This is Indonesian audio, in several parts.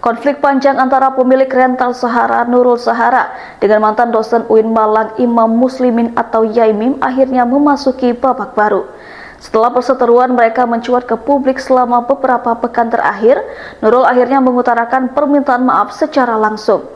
Konflik panjang antara pemilik rental Sahara Nurul Sahara dengan mantan dosen UIN Malang Imam Muslimin atau Yaimim akhirnya memasuki babak baru. Setelah perseteruan mereka mencuat ke publik selama beberapa pekan terakhir, Nurul akhirnya mengutarakan permintaan maaf secara langsung.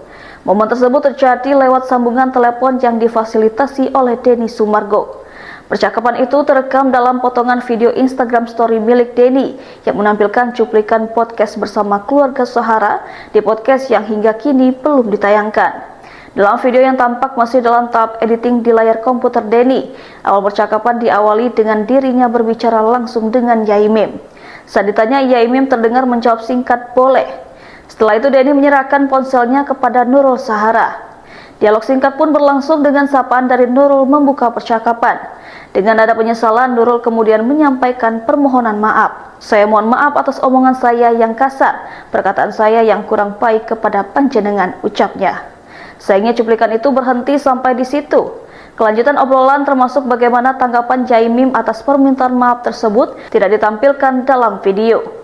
Momen tersebut terjadi lewat sambungan telepon yang difasilitasi oleh Denny Sumargo. Percakapan itu terekam dalam potongan video Instagram story milik Denny yang menampilkan cuplikan podcast bersama keluarga Sahara di podcast yang hingga kini belum ditayangkan. Dalam video yang tampak masih dalam tahap editing di layar komputer Denny, awal percakapan diawali dengan dirinya berbicara langsung dengan Yaimim. Saat ditanya, Yaimim terdengar menjawab singkat boleh. Setelah itu Denny menyerahkan ponselnya kepada Nurul Sahara. Dialog singkat pun berlangsung dengan sapaan dari Nurul membuka percakapan. Dengan nada penyesalan, Nurul kemudian menyampaikan permohonan maaf. Saya mohon maaf atas omongan saya yang kasar, perkataan saya yang kurang baik kepada panjenengan, ucapnya. Sayangnya cuplikan itu berhenti sampai di situ. Kelanjutan obrolan termasuk bagaimana tanggapan Yaimim atas permintaan maaf tersebut tidak ditampilkan dalam video.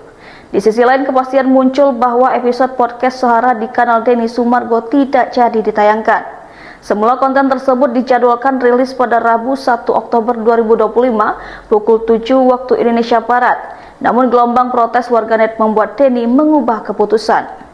Di sisi lain, kepastian muncul bahwa episode podcast Sahara di kanal Denny Sumargo tidak jadi ditayangkan. Semula konten tersebut dijadwalkan rilis pada Rabu 1 Oktober 2025 pukul 7 waktu Indonesia Barat. Namun gelombang protes warganet membuat Denny mengubah keputusan.